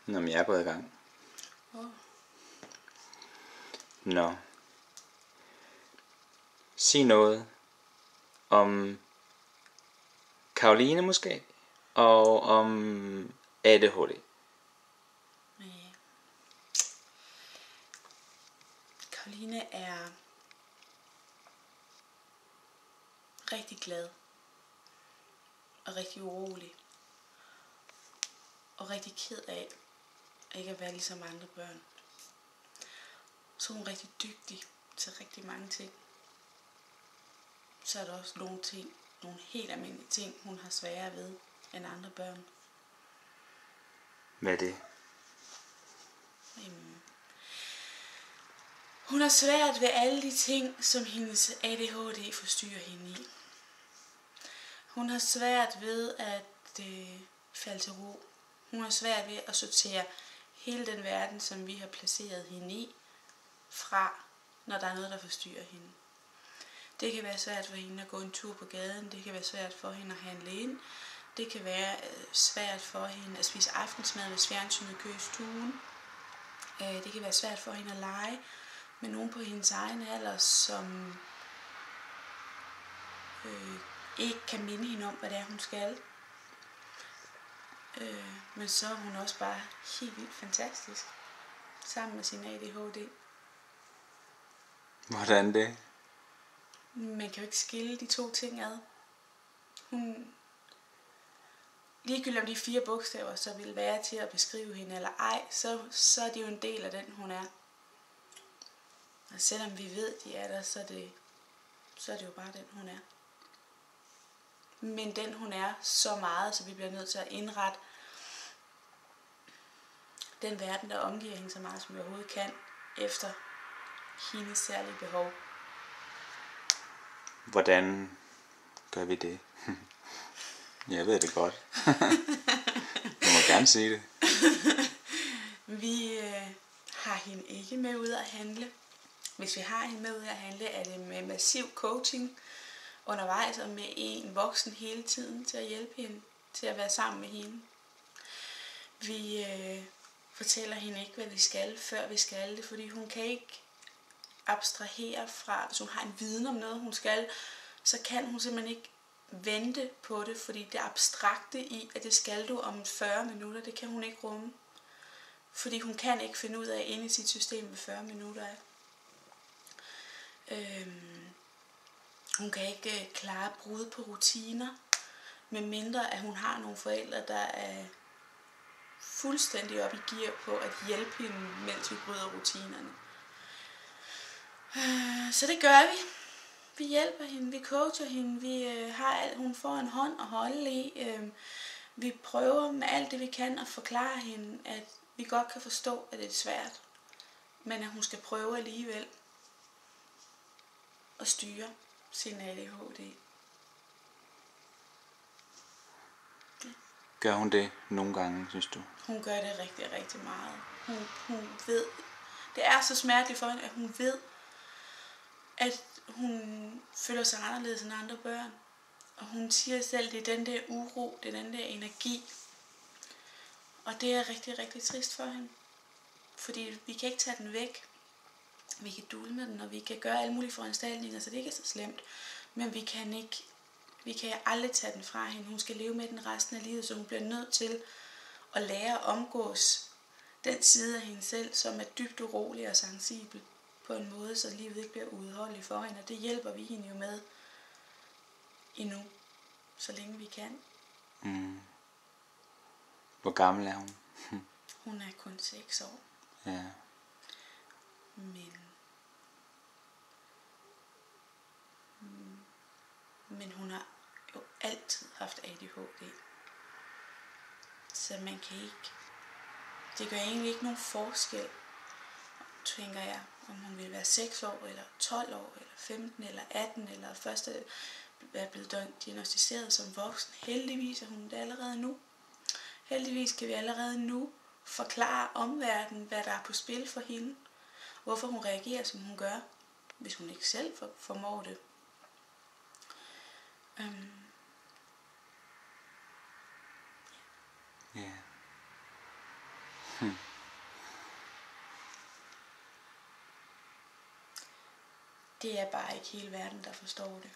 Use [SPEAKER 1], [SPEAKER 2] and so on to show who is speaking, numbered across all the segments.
[SPEAKER 1] Nå, men jeg er gået i gang. Nå. Sig noget om Caroline måske, og om ADHD.
[SPEAKER 2] Ja. Caroline er rigtig glad og rigtig urolig og rigtig ked af ikke at være ligesom andre børn. Så er hun rigtig dygtig til rigtig mange ting. Så er der også nogle helt almindelige ting, hun har sværere ved end andre børn.
[SPEAKER 1] Hvad er det?
[SPEAKER 2] Hun har svært ved alle de ting, som hendes ADHD forstyrrer hende i. Hun har svært ved at falde til ro. Hun har svært ved at sortere hele den verden, som vi har placeret hende i, fra, når der er noget, der forstyrrer hende. Det kan være svært for hende at gå en tur på gaden. Det kan være svært for hende at handle ind. Det kan være svært for hende at spise aftensmad, hvis fjernsynet kører i stuen. Det kan være svært for hende at lege med nogen på hendes egen alder, som ikke kan minde hende om, hvad det er, hun skal. Men så er hun også bare helt vildt fantastisk sammen med sin ADHD.
[SPEAKER 1] Hvordan det?
[SPEAKER 2] Man kan jo ikke skille de to ting ad. Hun, ligegyldigt om de 4 bogstaver så vil være til at beskrive hende eller ej, så er det jo en del af den, hun er. Og selvom vi ved, de er der, så er det jo bare den, hun er. Men den, hun er så meget, så vi bliver nødt til at indrette den verden, der omgiver hende så meget, som vi overhovedet kan, efter hendes særlige behov.
[SPEAKER 1] Hvordan gør vi det? Jeg ved det godt. Du må gerne sige det.
[SPEAKER 2] Vi har hende ikke med ud at handle. Hvis vi har hende med ud at handle, er det med massiv coaching undervejs og med en voksen hele tiden til at hjælpe hende, til at være sammen med hende. Vi fortæller hende ikke, hvad vi skal, før vi skal det, fordi hun kan ikke abstrahere fra, hvis hun har en viden om noget, hun skal, så kan hun simpelthen ikke vente på det, fordi det abstrakte i, at det skal du om 40 minutter, det kan hun ikke rumme. Fordi hun kan ikke finde ud af inde i sit system, hvad 40 minutter er. Hun kan ikke klare brud på rutiner, medmindre at hun har nogle forældre, der er fuldstændig op i gear på at hjælpe hende, mens vi bryder rutinerne. Så det gør vi. Vi hjælper hende, vi coacher hende, hun får en hånd at holde i. Vi prøver med alt det vi kan at forklare hende, at vi godt kan forstå, at det er svært, men at hun skal prøve alligevel at styre sin ADHD. Ja.
[SPEAKER 1] Gør hun det nogle gange, synes du?
[SPEAKER 2] Hun gør det rigtig, rigtig meget. Hun ved, det er så smerteligt for hende, at hun ved, at hun føler sig anderledes end andre børn. Og hun siger selv, det er den der uro, det er den der energi. Og det er rigtig, rigtig trist for hende. Fordi vi kan ikke tage den væk. Vi kan dulme den, og vi kan gøre alle mulige foranstaltninger, så det ikke er så slemt. Men vi kan aldrig tage den fra hende. Hun skal leve med den resten af livet, så hun bliver nødt til at lære at omgås den side af hende selv, som er dybt urolig og sensibel på en måde, så livet ikke bliver udholdeligt for hende. Og det hjælper vi hende jo med endnu, så længe vi kan.
[SPEAKER 1] Mm. Hvor gammel er hun?
[SPEAKER 2] Hun er kun 6 år.
[SPEAKER 1] Ja.
[SPEAKER 2] Men hun har jo altid haft ADHD. Så man kan ikke... Det gør egentlig ikke nogen forskel, tænker jeg, om hun vil være 6 år, eller 12 år, eller 15, eller 18, eller først er blevet diagnosticeret som voksen. Heldigvis er hun det allerede nu. Heldigvis kan vi allerede nu forklare omverdenen, hvad der er på spil for hende. Hvorfor hun reagerer, som hun gør, hvis hun ikke selv formår det. det er bare ikke hele verden, der forstår det.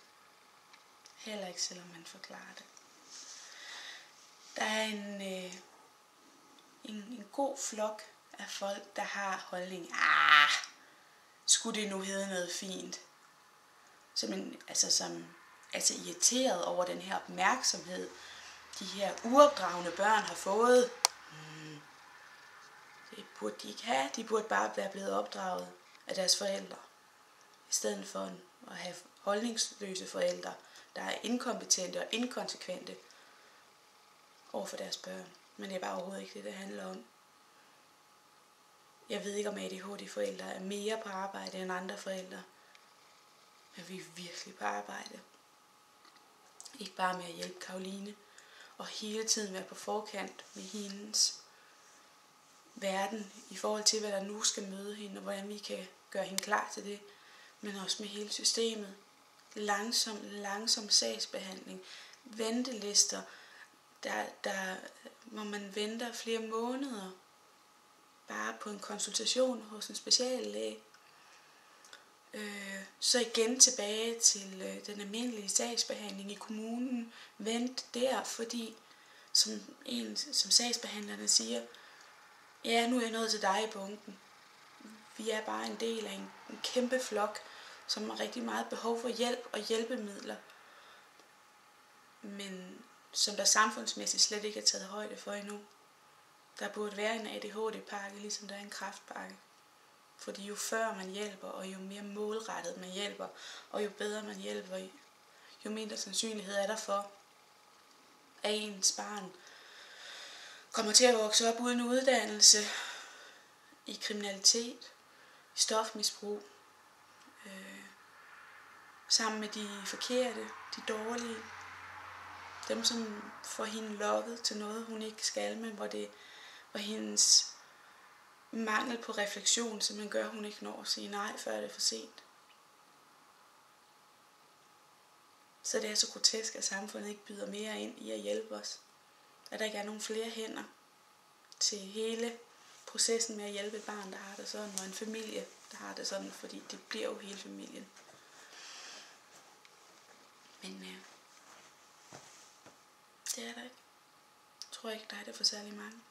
[SPEAKER 2] Heller ikke selvom man forklarer det. Der er en god flok af folk, der har holdning. Skulle det nu hedde noget fint? Som irriteret over den her opmærksomhed, de her uopdragne børn har fået. Det burde de ikke have. De burde bare være blevet opdraget af deres forældre. I stedet for at have holdningsløse forældre, der er inkompetente og inkonsekvente over for deres børn. Men det er bare overhovedet ikke det handler om. Jeg ved ikke, om ADHD-forældre er mere på arbejde end andre forældre. Men vi er virkelig på arbejde. Ikke bare med at hjælpe Karoline, og hele tiden være på forkant med hendes verden, i forhold til, hvad der nu skal møde hende, og hvordan vi kan gøre hende klar til det, men også med hele systemet. Langsom sagsbehandling, ventelister, hvor man venter flere måneder, bare på en konsultation hos en speciallæge. Så igen tilbage til den almindelige sagsbehandling i kommunen. Vent der, fordi som sagsbehandlerne siger, ja, nu er jeg nået til dig i bunken. Vi er bare en del af en kæmpe flok, som har rigtig meget behov for hjælp og hjælpemidler. Men som der samfundsmæssigt slet ikke er taget højde for endnu. Der burde være en ADHD-pakke, ligesom der er en kræftpakke. Fordi jo før man hjælper, og jo mere målrettet man hjælper, og jo bedre man hjælper, jo mindre sandsynlighed er der for, at ens barn kommer til at vokse op uden uddannelse, i kriminalitet, i stofmisbrug, sammen med de forkerte, de dårlige, dem som får hende lokket til noget, hun ikke skal, men hvor hendes mangel på refleksion simpelthen gør, at hun ikke når at sige nej, før det er for sent. Så det er så grotesk, at samfundet ikke byder mere ind i at hjælpe os. At der ikke er nogen flere hænder til hele processen med at hjælpe et barn, der har det sådan, og en familie, der har det sådan, fordi det bliver jo hele familien. Men det er der ikke. Jeg tror ikke, der er det for særlig mange.